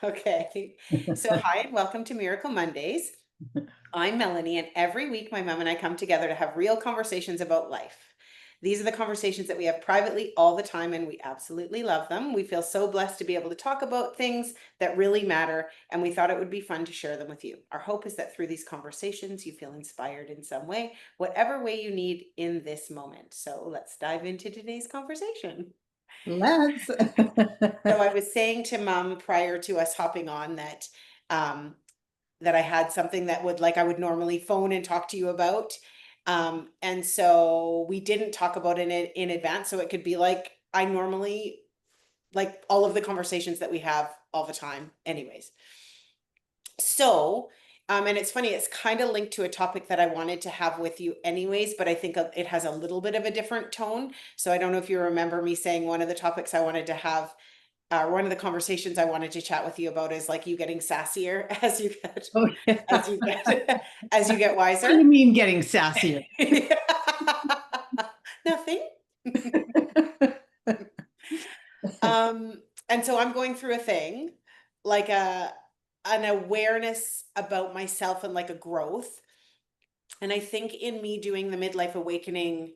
Okay. So, hi and welcome to Miracle Mondays. I'm Melanie, and every week my mom and I come together to have real conversations about life. These are the conversations that we have privately all the time, and we absolutely love them. We feel so blessed to be able to talk about things that really matter, and we thought it would be fun to share them with you. Our hope is that through these conversations, you feel inspired in some way, whatever way you need in this moment. So, let's dive into today's conversation. Let's. So I was saying to mom prior to us hopping on um that I had something that would like I would normally phone and talk to you about. And so we didn't talk about it in advance. So it could be like I normally like all of the conversations that we have all the time, anyways. So and it's funny, it's kind of linked to a topic that I wanted to have with you anyways, but I think it has a little bit of a different tone. So I don't know if you remember me saying one of the topics I wanted to have one of the conversations I wanted to chat with you about is like you getting sassier Oh, as yeah. you get as you get What do wiser. you mean getting sassier? Nothing. Um, and so I'm going through a thing, like an awareness about myself and like a growth. And I think in me doing the midlife awakening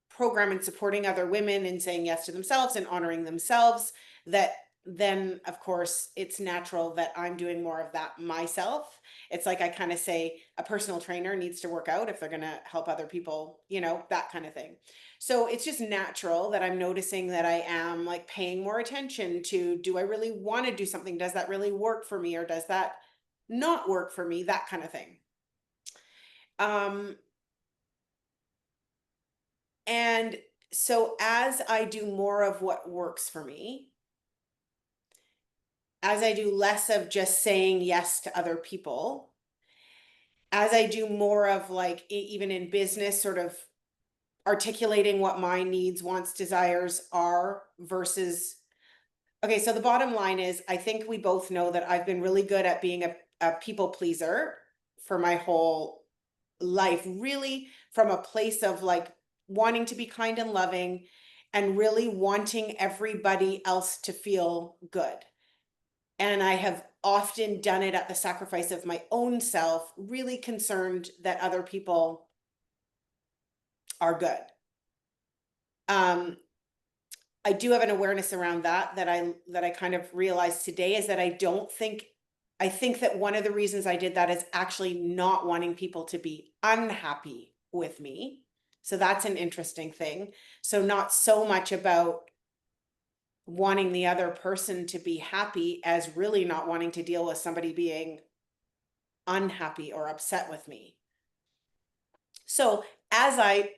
program and supporting other women and saying yes to themselves and honoring themselves, that then of course it's natural that I'm doing more of that myself. It's like I kind of say a personal trainer needs to work out if they're going to help other people, that kind of thing. So it's just natural that I'm noticing that I am like paying more attention to, do I really want to do something? Does that really work for me or does that not work for me? That kind of thing. Um And so as I do more of what works for me, as I do less of just saying yes to other people, as I do more of like even in business, sort of articulating what my needs, wants, desires are versus, okay, so the bottom line is I think we both know that I've been really good at being a people pleaser for my whole life, really from a place of like wanting to be kind and loving and really wanting everybody else to feel good. And I have often done it at the sacrifice of my own self, really concerned that other people are good. Um, I do have an awareness around that I kind of realized today is that I think that one of the reasons I did that is actually not wanting people to be unhappy with me. So that's an interesting thing. So not so much about wanting the other person to be happy as really not wanting to deal with somebody being unhappy or upset with me. So as I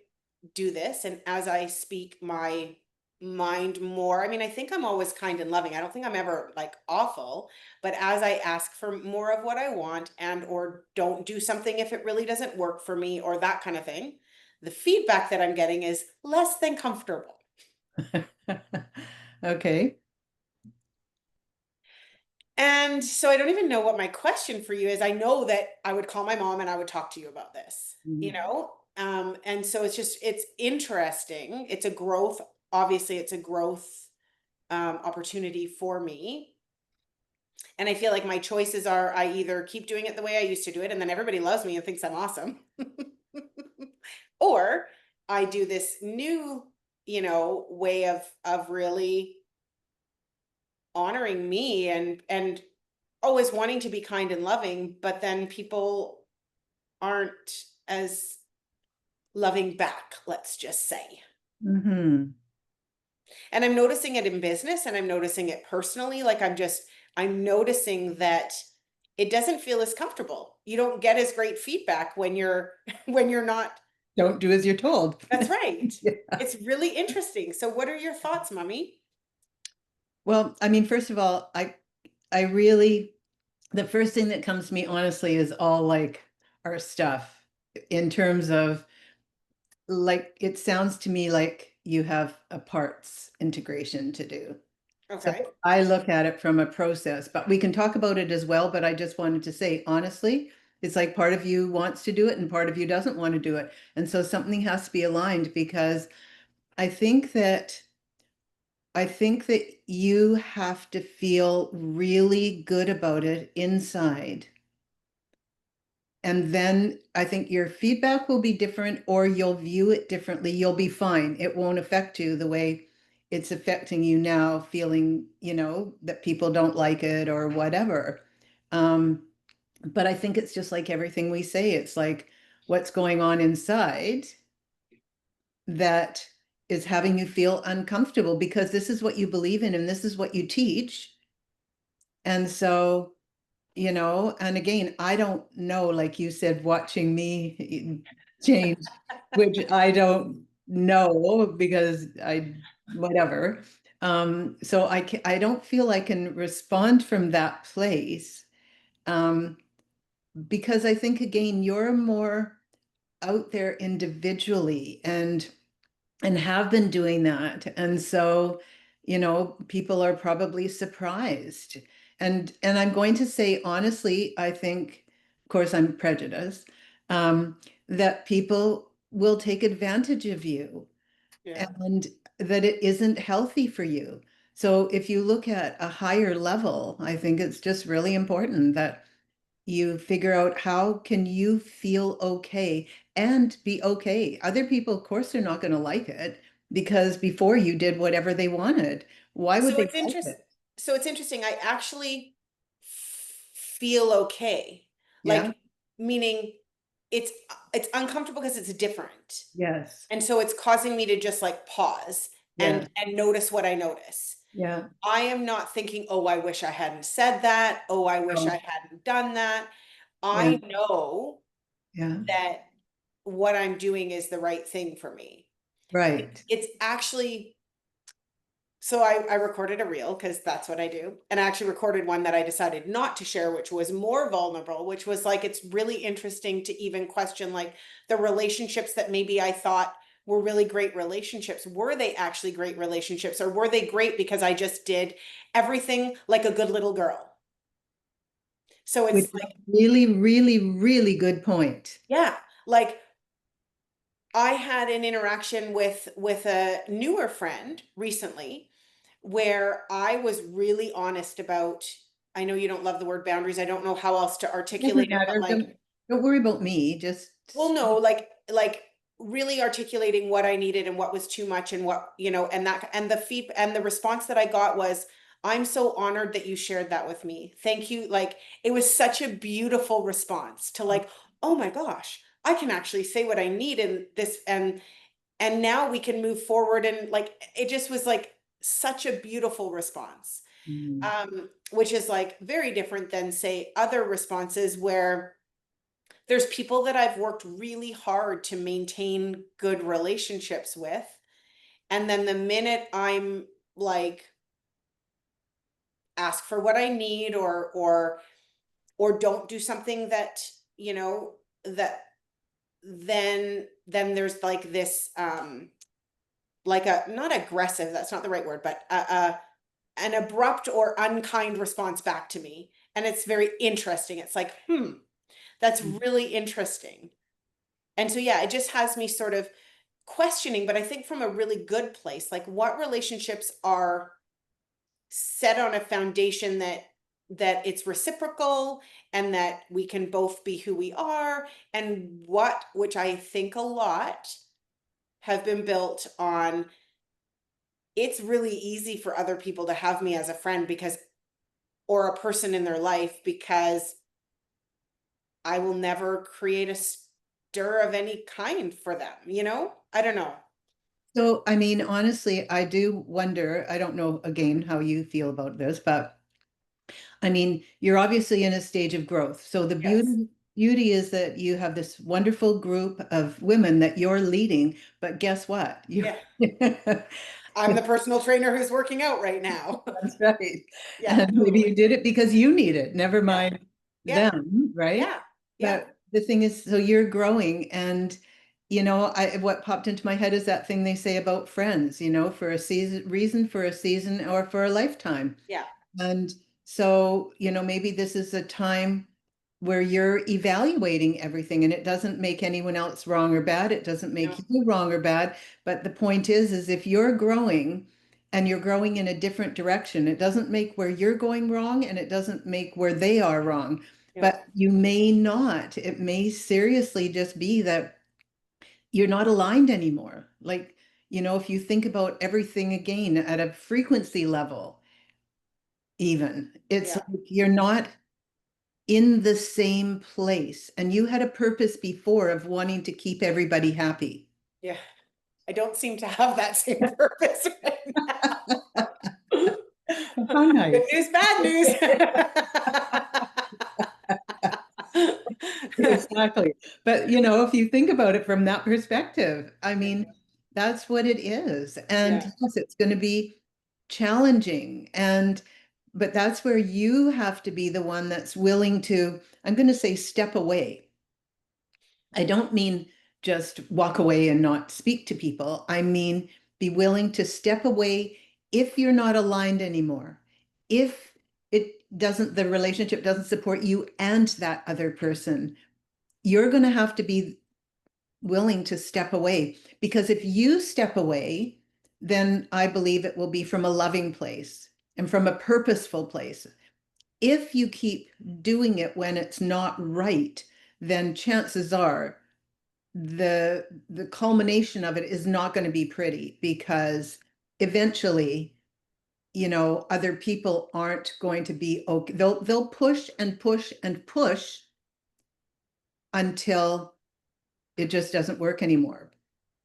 do this and as I speak my mind more, I mean, I think I'm always kind and loving. I don't think I'm ever like awful, but as I ask for more of what I want and or don't do something if it really doesn't work for me or that kind of thing, the feedback that I'm getting is less than comfortable. Okay. And so I don't even know what my question for you is. I know that I would call my mom and I would talk to you about this, you Mhm. know? And so it's interesting. It's a growth, obviously, it's a growth opportunity for me. And I feel like my choices are I either keep doing it the way I used to do it, and then everybody loves me and thinks I'm awesome, or I do this new, way of really honoring me and always wanting to be kind and loving, but then people aren't as loving back, let's just say. Mhm. And I'm noticing it in business and I'm noticing it personally. Like I'm noticing that it doesn't feel as comfortable. You don't get as great feedback when you're when you're not. Don't do as you're told. That's right. Yeah. It's really interesting. So what are your thoughts, Mummy? Well, I mean, first of all, I really the first thing that comes to me honestly is all like our stuff in terms of like it sounds to me like you have a parts integration to do. So Okay. I look at it from a process, but we can talk about it as well. But I just wanted to say, honestly, it's like part of you wants to do it and part of you doesn't want to do it. And so something has to be aligned because I think that I think that you have to feel really good about it inside. And then I think your feedback will be different, or you'll view it differently. You'll be fine. It won't affect you the way it's affecting you now, feeling, that people don't like it or whatever. Um, but I think it's just like everything we say. It's like what's going on inside that is having you feel uncomfortable because this is what you believe in and this is what you teach. And so, and again, I don't know, like you said, watching me change, which I don't know because whatever. So I don't feel I can respond from that place. Um, because I think again, you're more out there individually and have been doing that. And so, people are probably surprised. And I'm going to say honestly, I think, of course, I'm prejudiced, that people will take advantage of you Yeah. and that it isn't healthy for you. So if you look at a higher level, I think it's just really important that you figure out how can you feel okay and be okay. Other people, of course, are not going to like it because before you did whatever they wanted. Why would So they it's like interesting. it? So it's interesting. I actually feel okay. Yeah. Like, meaning it's it's uncomfortable because it's different. Yes. And so it's causing me to just like pause Yeah. and notice what I notice. Yeah. I am not thinking, oh, I wish I hadn't said that. Oh, I wish I Oh, hadn't done that. yeah. I know Yeah. that what I'm doing is the right thing for me. Right. It's actually, so I recorded a reel because that's what I do. And I actually recorded one that I decided not to share, which was more vulnerable, which was like, it's really interesting to even question like the relationships that maybe I thought were really great relationships. Were they actually great relationships, or were they great because I just did everything like a good little girl? So Which it's is like, really, really, really good point. yeah, like I had an interaction with a newer friend recently where I was really honest about, I know you don't love the word boundaries. I don't know how else to articulate Doesn't it, but matter. like, Don't worry about me. Just well, no, like really articulating what I needed and what was too much and what, and that and the feed and the response that I got was, I'm so honored that you shared that with me. Thank you. Like it was such a beautiful response to like, oh my gosh, I can actually say what I need in this, and now we can move forward, and like it just was like such a beautiful response. Mm. Which is like very different than say other responses where there's people that I've worked really hard to maintain good relationships with. And then the minute I'm like, ask for what I need, or don't do something that, that then there's like this, like a, not aggressive, that's not the right word, but an abrupt or unkind response back to me. And it's very interesting. It's like, that's really interesting. And so, yeah, it just has me sort of questioning, but I think from a really good place, like what relationships are set on a foundation that it's reciprocal and that we can both be who we are, and what, which I think a lot have been built on, it's really easy for other people to have me as a friend because, or a person in their life, because I will never create a stir of any kind for them. I don't know. So, I mean, honestly, I do wonder, I don't know again how you feel about this, but I mean, you're obviously in a stage of growth. So the Yes. beauty is that you have this wonderful group of women that you're leading, but guess what? You Yeah. I'm the personal trainer who's working out right now. That's right. Yeah, And maybe totally. you did it because you need it, never Yeah. mind Yeah. them, right? Yeah. Yeah. But the thing is, so you're growing and what popped into my head is that thing they say about friends, for a season, reason for a season or for a lifetime. Yeah. And so, maybe this is a time where you're evaluating everything and it doesn't make anyone else wrong or bad. It doesn't make No. you wrong or bad. But the point is if you're growing, and you're growing in a different direction. It doesn't make where you're going wrong and it doesn't make where they are wrong. Yeah. But you may not. It may seriously just be that you're not aligned anymore. Like, if you think about everything again at a frequency level, even, it's Yeah. like you're not in the same place. And you had a purpose before of wanting to keep everybody happy. Yeah. I don't seem to have that same purpose right now. How Good nice. news, bad news. Exactly. But if you think about it from that perspective, I mean, that's what it is. And Yeah. yes, it's going to be challenging. But that's where you have to be the one that's willing to, I'm going to say, step away. I don't mean just walk away and not speak to people. I mean, be willing to step away if you're not aligned anymore. If the relationship doesn't support you and that other person, you're going to have to be willing to step away. Because if you step away, then I believe it will be from a loving place and from a purposeful place. If you keep doing it when it's not right, then chances are the culmination of it is not going to be pretty, because eventually, other people aren't going to be okay. They'll push and push and push until it just doesn't work anymore.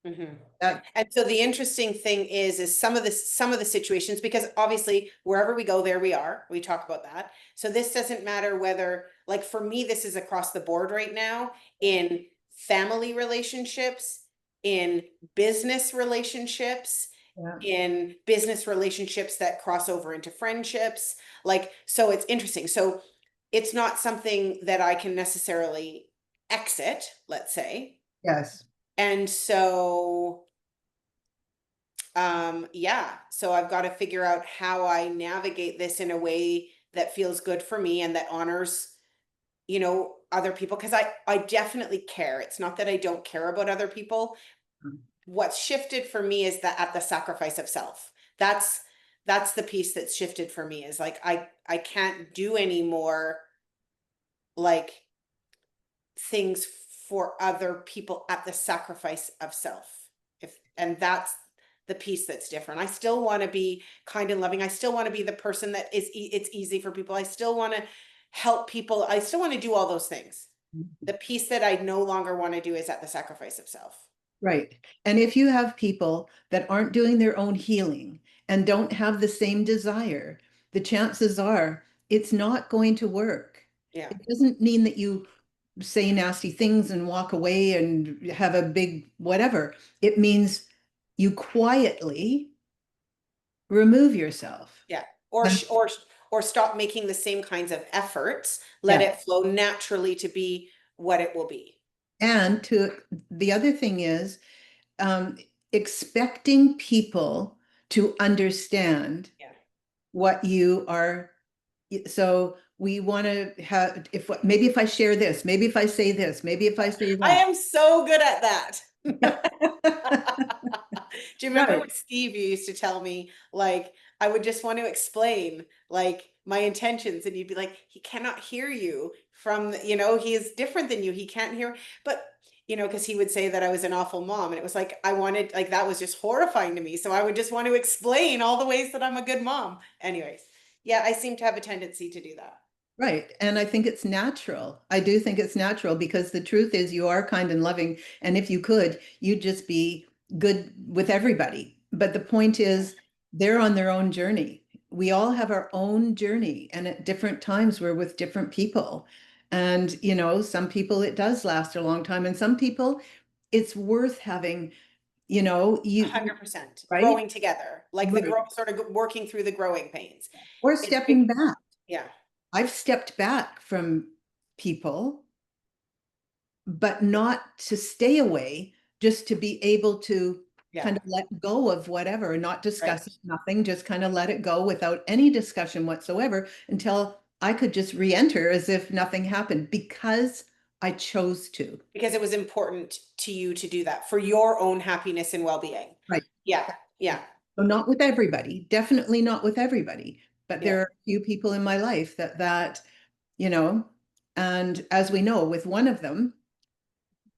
Mhm. That And so the interesting thing is some of the situations, because obviously wherever we go, there we are. We talk about that. So this doesn't matter whether, like for me, this is across the board right now in family relationships, in business relationships, yeah. in business relationships that cross over into friendships. Like, so it's interesting. So it's not something that I can necessarily exit, let's say. Yes. And so yeah, so I've got to figure out how I navigate this in a way that feels good for me and that honors, other people, because I definitely care. It's not that I don't care about other people. What's shifted for me is that at the sacrifice of self. That's the piece that's shifted for me, is like I can't do any more like things for other people at the sacrifice of self. If and that's the piece that's different. I still want to be kind and loving. I still want to be the person that it's easy for people. I still want to help people. I still want to do all those things. The piece that I no longer want to do is at the sacrifice of self. Right. And if you have people that aren't doing their own healing and don't have the same desire, the chances are it's not going to work. Yeah. It doesn't mean that you say nasty things and walk away and have a big whatever. It means you quietly remove yourself. Yeah. Or And sh- or or stop making the same kinds of efforts. Let yeah. it flow naturally to be what it will be. And the other thing is um, expecting people to understand Yeah. what you are. So we want to have, if maybe if I share this, maybe if I say this, maybe if I say I that. am so good at that. Do you remember Right. when Steve used to tell me, like, I would just want to explain, like, my intentions, and you'd be like, he cannot hear you from, he is different than you. He can't hear, but, because he would say that I was an awful mom. And it was like, I wanted, like, that was just horrifying to me. So I would just want to explain all the ways that I'm a good mom. Anyways, yeah, I seem to have a tendency to do that. Right. And I think it's natural. I do think it's natural because the truth is you are kind and loving. And if you could, you'd just be good with everybody. But the point is, they're on their own journey. We all have our own journey, and at different times we're with different people. And, some people it does last a long time, and some people it's worth having, you 100%. right? Growing together, like the Right. grow, sort of working through the growing pains. Or It's stepping big. back. Yeah. I've stepped back from people, but not to stay away, just to be able to Yeah. kind of let go of whatever and not Right. discuss it, nothing, just kind of let it go without any discussion whatsoever until I could just re-enter as if nothing happened because I chose to. Because it was important to you to do that for your own happiness and well-being. Right. Yeah. Yeah. So not with everybody, definitely not with everybody, but Yeah, there are a few people in my life that, you know, and as we know, with one of them,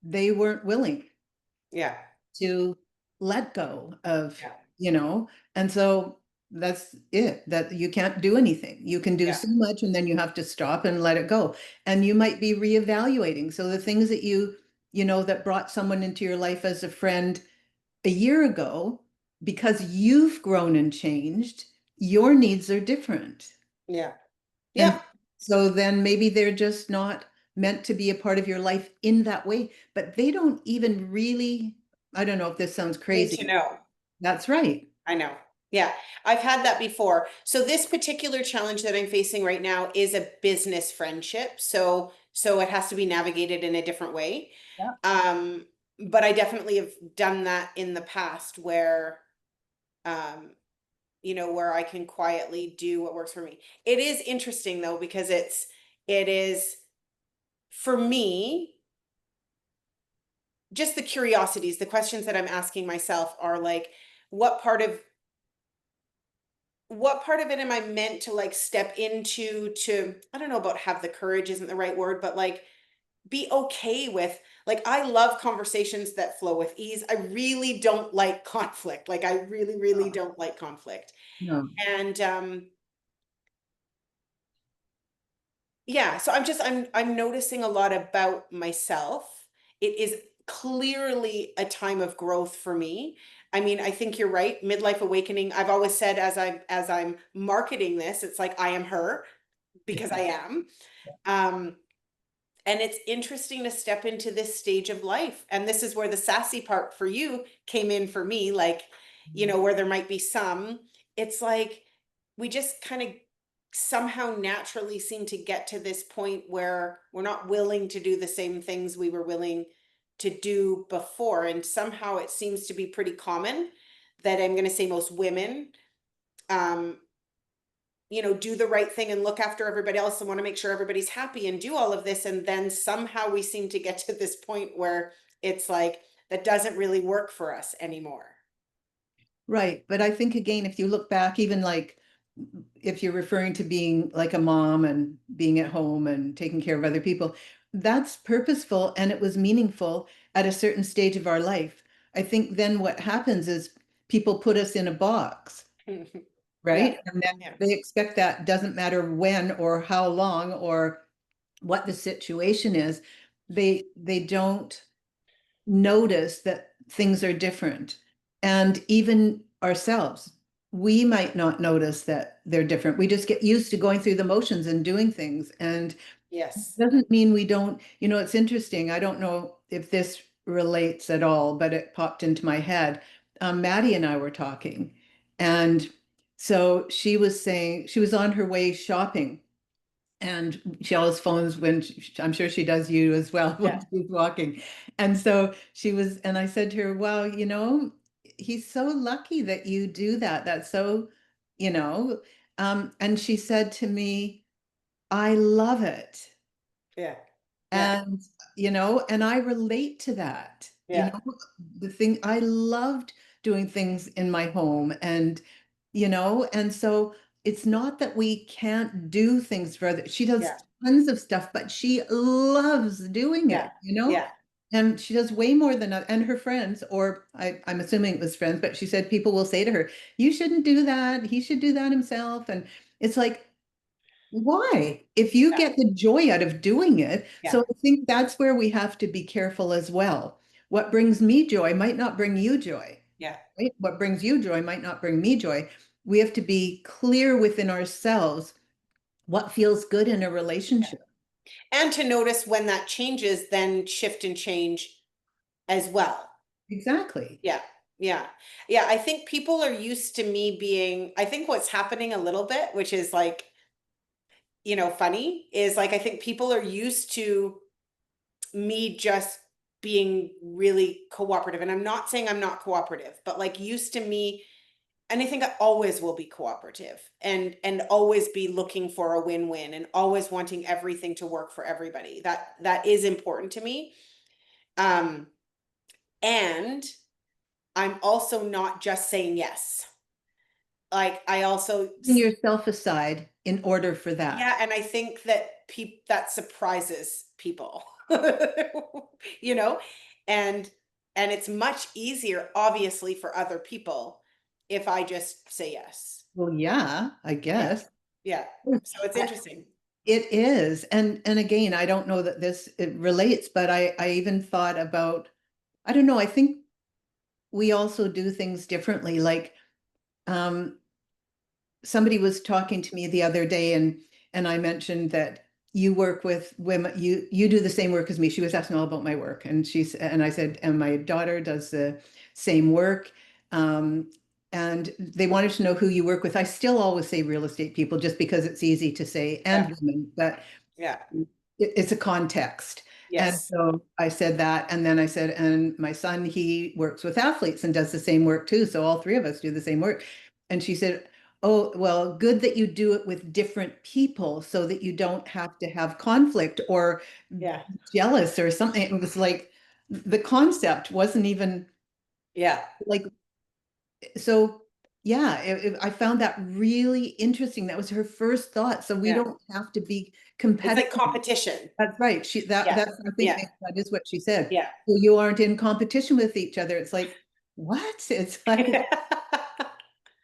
they weren't willing yeah, to let go of, yeah, you know, and so that's it, that you can't do anything. You can do yeah, so much and then you have to stop and let it go. And you might be reevaluating. So the things that that brought someone into your life as a friend a year ago, because you've grown and changed, your needs are different. yeah, And yeah. so then maybe they're just not meant to be a part of your life in that way, but they don't even really, I don't know if this sounds Need to crazy. know. That's right. I know. Yeah, I've had that before. So this particular challenge that I'm facing right now is a business friendship. So it has to be navigated in a different way. Yeah. Um, but I definitely have done that in the past where um, where I can quietly do what works for me. It is interesting though, because it is for me, just the curiosities, the questions that I'm asking myself are like, what part of what part of it am I meant to like step into to, I don't know about have the courage isn't the right word, but like be okay with, like, I love conversations that flow with ease. I really don't like conflict. Like I really, really don't like conflict. No. And yeah, so I'm noticing a lot about myself. It is clearly a time of growth for me. I mean, I think you're right. Midlife awakening. I've always said as I'm marketing this, it's like I am her because I am. Um, and it's interesting to step into this stage of life. And this is where the sassy part for you came in for me, like, where there might be some, it's like we just kind of somehow naturally seem to get to this point where we're not willing to do the same things we were willing to do before. And somehow it seems to be pretty common that I'm going to say most women um, do the right thing and look after everybody else and want to make sure everybody's happy and do all of this. And then somehow we seem to get to this point where it's like, that doesn't really work for us anymore. Right. But I think again, if you look back, even like if you're referring to being like a mom and being at home and taking care of other people, that's purposeful and it was meaningful at a certain stage of our life. I think then what happens is people put us in a box, Yeah, right? And then yeah, they expect that doesn't matter when or how long or what the situation is. They don't notice that things are different. And even ourselves, we might not notice that they're different. We just get used to going through the motions and doing things. And yes, doesn't mean we don't, it's interesting. I don't know if this relates at all, but it popped into my head. Maddie and I were talking. And so she was saying she was on her way shopping and she always phones when I'm sure she does you as well when yeah, she's walking. And so she was, and I said to her, well, he's so lucky that you do that. That's so, you know, and she said to me, I love it. yeah, yeah, And, and I relate to that. yeah, The thing I loved doing things in my home and so it's not that we can't do things further. She does yeah, tons of stuff, but she loves doing yeah, it. yeah, And she does way more than and her friends, or I'm assuming it was friends, but she said people will say to her, you shouldn't do that. He should do that himself. And it's like, why? If you yeah, get the joy out of doing it. yeah, So I think that's where we have to be careful as well. What brings me joy might not bring you joy, yeah, right? What brings you joy might not bring me joy. We have to be clear within ourselves what feels good in a yeah. relationship. And to notice when that changes, then shift and change as well. Exactly. Yeah. Yeah. Yeah. I think people are used to me being, I think what's happening a little bit, which is like, funny, is like I think people are used to me just being really cooperative. And I'm not saying I'm not cooperative, but like used to me, and I think I always will be cooperative and always be looking for a win-win and always wanting everything to work for everybody. That is important to me. Um, and I'm also not just saying yes. like I also, Putting yourself aside in order for that. yeah, and I think that that surprises people, you know, and it's much easier, obviously, for other people if I just say yes. Well, yeah, I Yeah, guess. yeah. So it's I- interesting. It is. And again, I don't know that this it relates, but I even thought about, I don't know, I think we also do things differently. Like um somebody was talking to me the other day, and I mentioned that you work with women, you do the same work as me. She was asking all about my work, and I said, and my daughter does the same work. Um, and they wanted to know who you work with. I still always say real estate people just because it's easy to say, Yeah, and women, but yeah, it's a context. And yes, so I said that, and then I said, and my son, he works with athletes and does the same work too. So all three of us do the same work. And she said, oh, well, good that you do it with different people so that you don't have to have conflict or yeah, jealous or something. It was like the concept wasn't even yeah, like, so yeah, I found that really interesting. That was her first thought. So we yeah. don't have to be It's like competitive. competition. That's right. Yeah, That's, I think yeah, that is what she said. yeah. So you aren't in competition with each other. It's like, what? It's like,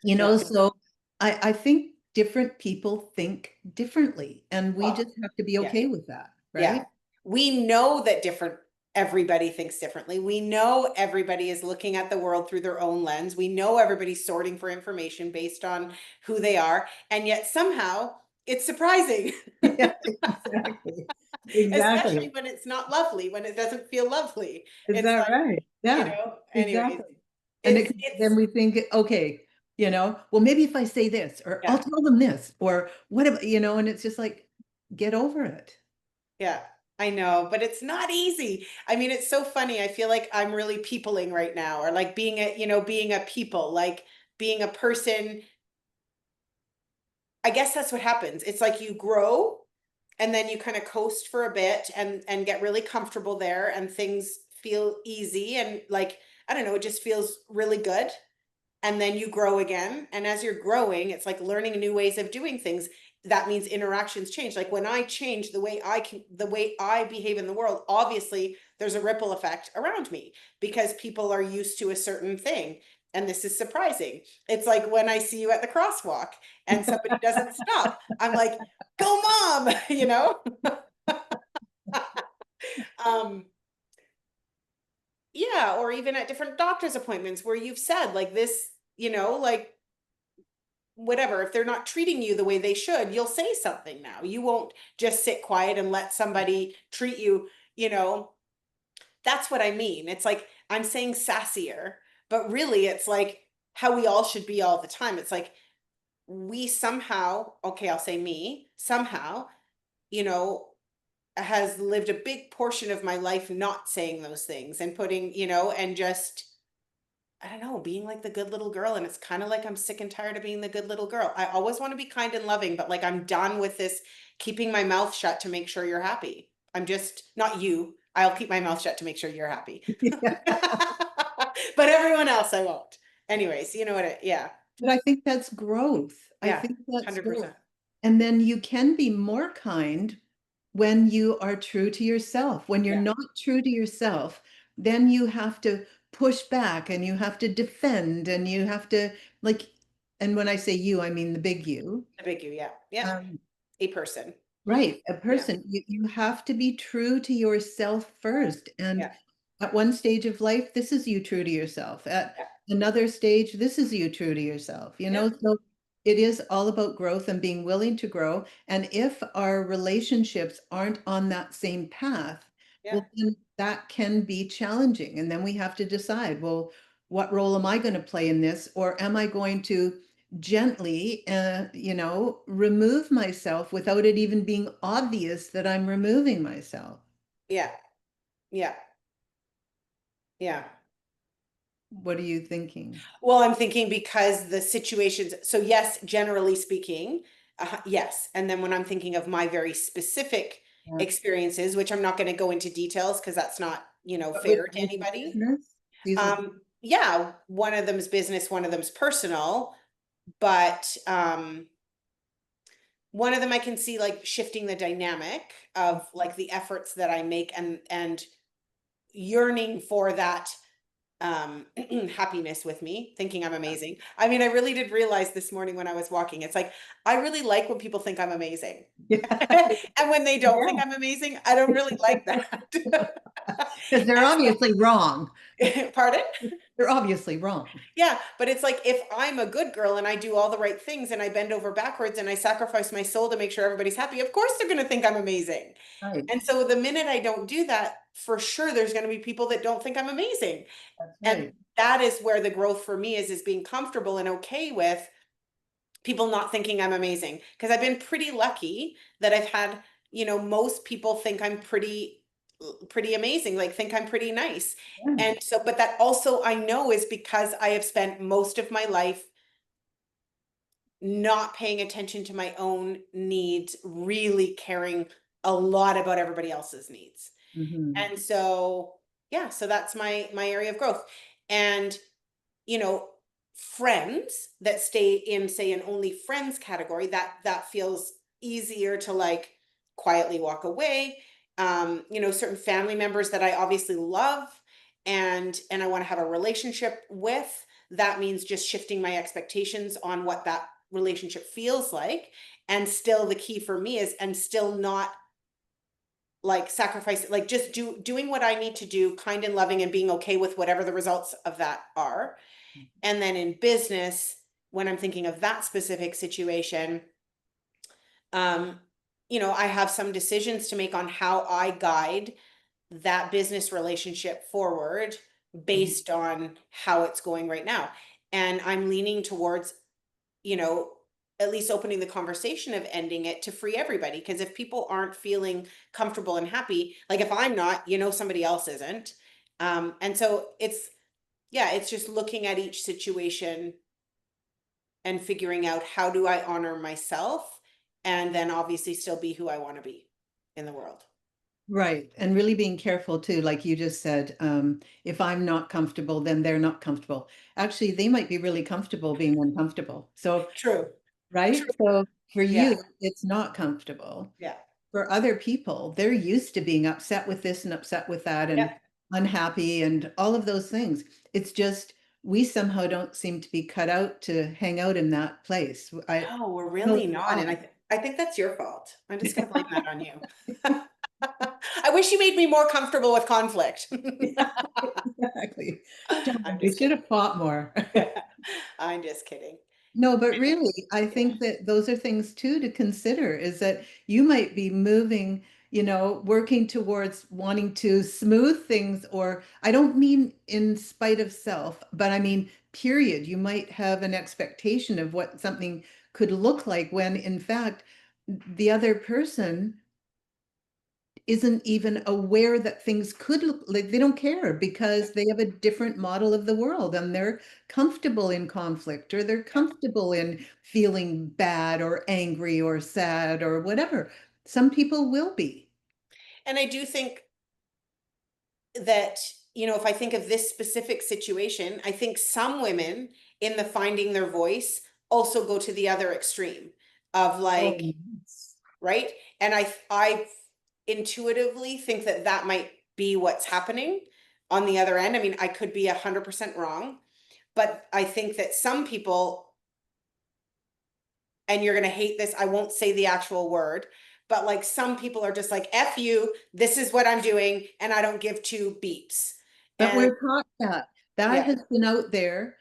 Yeah. so I think different people think differently, and we Well, just have to be yeah. okay with that, Yeah. right? We know that everybody thinks differently. We know everybody is looking at the world through their own lens. We know everybody's sorting for information based on who they are. And yet somehow it's surprising, Yeah, exactly. especially Exactly. when it's not lovely, when it doesn't feel lovely. Is It's that like, right? Yeah, anyways, exactly. And then it's, we think, okay, well, maybe if I say this, or I'll yeah. tell them this, or whatever, and it's just like, get over it. Yeah, I know, but it's not easy. I mean, it's so funny. I feel like I'm really peopling right now, or like being a people, like being a person. I guess that's what happens. It's like you grow and then you kind of coast for a bit and get really comfortable there and things feel easy and like I don't know, it just feels really good and then you grow again. And as you're growing, it's like learning new ways of doing things. That means interactions change. Like when I change the way I behave in the world, obviously there's a ripple effect around me because people are used to a certain thing. And this is surprising. It's like when I see you at the crosswalk and somebody doesn't stop, I'm like, go mom, you know? Um, yeah, or even at different doctor's appointments where you've said like this, like whatever, if they're not treating you the way they should, you'll say something now. You won't just sit quiet and let somebody treat you, you know. That's what I mean. It's like I'm saying sassier, but really it's like how we all should be all the time. It's like we somehow, okay, I'll say me, somehow, you know, has lived a big portion of my life not saying those things and putting, and just I don't know, being like the good little girl. And it's kind of like I'm sick and tired of being the good little girl. I always want to be kind and loving, but like I'm done with this keeping my mouth shut to make sure you're happy. I'm just not you. I'll keep my mouth shut to make sure you're happy. Yeah. But everyone else I won't. Anyways, you know what yeah. But I think that's growth. I Yeah. think that's growth. 100%. And then you can be more kind when you are true to yourself. When you're Yeah. not true to yourself, then you have to push back and you have to defend and you have to like, and when I say you, I mean the big you. The big you, yeah. Yeah. Um, A person. right, a Yeah. person. You have to be true to yourself first. And Yeah. at one stage of life, this is you true to yourself. At Yeah. another stage, this is you true to yourself, Yeah. So it is all about growth and being willing to grow. And if our relationships aren't on that same path, Yeah. well, then that can be challenging. And then we have to decide, well, what role am I going to play in this? Or am I going to gently, remove myself without it even being obvious that I'm removing myself? Yeah. Yeah. Yeah. What are you thinking? Well, I'm thinking because the situations, so yes, generally speaking, yes. And then when I'm thinking of my very specific Yeah. experiences, which I'm not going to go into details because that's not, But with fair to this anybody. business, these are Yeah, one of them's business, one of them's personal. but one of them I can see like shifting the dynamic of like the efforts that I make and yearning for that happiness with me, thinking I'm amazing. I mean, I really did realize this morning when I was walking, it's like I really like when people think I'm amazing. Yeah. And when they don't think I'm amazing, I don't really like that. Because they're obviously wrong. Pardon? They're obviously wrong. Yeah, but it's like if I'm a good girl and I do all the right things and I bend over backwards and I sacrifice my soul to make sure everybody's happy, of course they're going to think I'm amazing. Right. And so the minute I don't do that, for sure there's going to be people that don't think I'm amazing. That's And right. that is where the growth for me is being comfortable and okay with people not thinking I'm amazing. Because I've been pretty lucky that I've had, most people think I'm pretty amazing, like think I'm pretty nice. Yeah. And so, but that also I know is because I have spent most of my life not paying attention to my own needs, really caring a lot about everybody else's needs. Mhm. And so, yeah, so that's my area of growth. And you know, friends that stay in, say, an only friends category, that feels easier to like quietly walk away. Certain family members that I obviously love and I want to have a relationship with, that means just shifting my expectations on what that relationship feels like. And still the key for me is and still not like sacrifice, like just doing what I need to do, kind and loving and being okay with whatever the results of that are. And then in business, when I'm thinking of that specific situation, um, I have some decisions to make on how I guide that business relationship forward Mhm. based on how it's going right now. And I'm leaning towards, you know, at least opening the conversation of ending it to free everybody. Because if people aren't feeling comfortable and happy, like if I'm not, somebody else isn't. And so yeah, it's just looking at each situation and figuring out how do I honor myself and then obviously still be who I want to be in the world. Right. And really being careful too, like you just said, if I'm not comfortable, then they're not comfortable. Actually, they might be really comfortable being uncomfortable. So, True. right? True. So for Yeah. you, it's not comfortable. Yeah. For other people, they're used to being upset with this and upset with that Yeah. and unhappy and all of those things. It's just we somehow don't seem to be cut out to hang out in that place. I No, we're don't really know not. why. And I think that's your fault. I'm just going to blame that on you. I wish you made me more comfortable with conflict. Yeah, exactly. I'm Darn, we just should kidding. have fought more. I'm just kidding. No, but really, I Yeah. think that those are things too to consider is that you might be moving, working towards wanting to smooth things, or I don't mean in spite of self, but I mean, period. You might have an expectation of what something could look like when in fact the other person isn't even aware that things could look like they don't care because they have a different model of the world and they're comfortable in conflict or they're Yeah. comfortable in feeling bad or angry or sad or whatever. Some people will be. And I do think that, if I think of this specific situation, I think some women in the finding their voice also go to the other extreme of Oh, like, yes. right? And I intuitively think that that might be what's happening on the other end. I mean, I could be 100% wrong, but I think that some people, and you're going to hate this, I won't say the actual word, but like some people are just like, F you, this is what I'm doing, and I don't give two beeps. But And we're taught that. That yeah, has been out there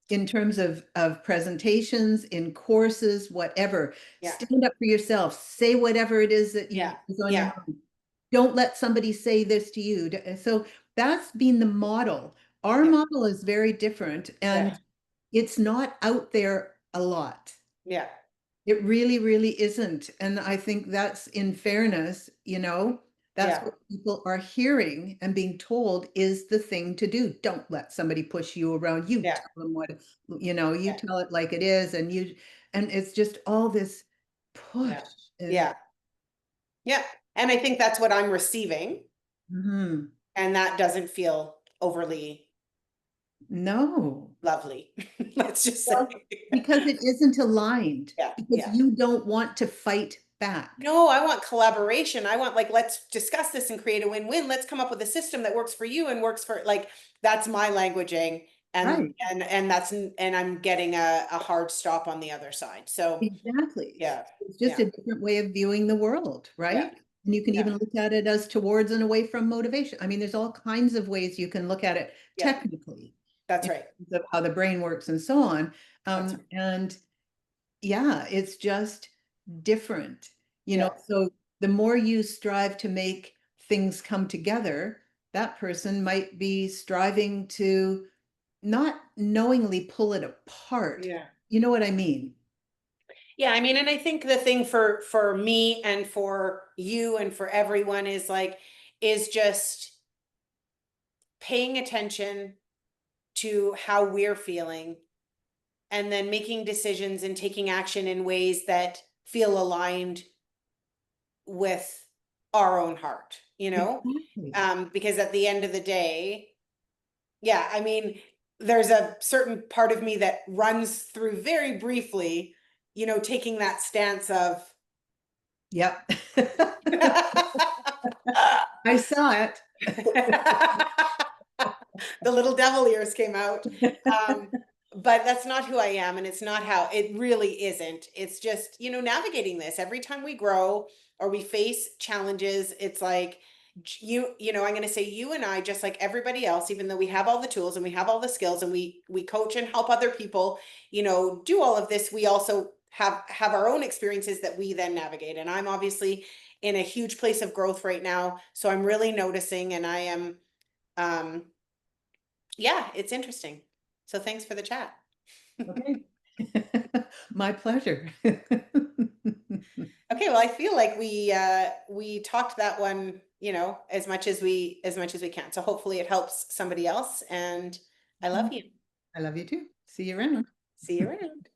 in terms of presentations, in courses, whatever. yeah, Stand up for yourself. Say whatever it is that yeah, you is on your yeah, mind. Don't let somebody say this to you. So that's been the model. Our yeah, model is very different yeah, and it's not out there a lot. yeah, It really, really isn't. And I think that's in fairness, that's yeah, what people are hearing and being told is the thing to do. Don't let somebody push you around. You yeah, tell them you yeah, tell it like it is. And it's just all this push yeah, and yeah, yeah. And I think that's what I'm receiving, mhm. and that doesn't feel overly No. Lovely. Let's just say. Well, because it isn't aligned, Yeah, because yeah. you don't want to fight back. No, I want collaboration. I want like, let's discuss this and create a win-win. Let's come up with a system that works for you and works for like, that's my languaging. And Right. and I'm getting a hard stop on the other side. So Exactly. yeah, It's just yeah, a different way of viewing the world, yeah, right? And you can yeah, even look at it as towards and away from motivation. I mean, there's all kinds of ways you can look at it yeah. technically That's in right. terms of how the brain works and so on. That's right. And yeah, it's just different, Yeah, so the more you strive to make things come together, that person might be striving to not knowingly pull it apart. yeah. You know what I mean? Yeah, I mean, and I think the thing for me and for you and for everyone is like is just paying attention to how we're feeling and then making decisions and taking action in ways that feel aligned with our own heart, you know? Exactly. Because at the end of the day, yeah, I mean, there's a certain part of me that runs through very briefly, taking that stance of Yep. I saw it. the little devil ears came out. Um, but that's not who I am, and it's not how it really isn't. It's just, navigating this every time we grow or we face challenges. It's like I'm going to say you and I, just like everybody else, even though we have all the tools and we have all the skills and we coach and help other people, do all of this. We also have our own experiences that we then navigate. And I'm obviously in a huge place of growth right now, so I'm really noticing, and I am um, yeah, it's interesting. So thanks for the chat. Okay. My pleasure. Okay, well, I feel like we talked that one, as much as we can. So hopefully it helps somebody else, and I love you. I love you too. See you around. See you around.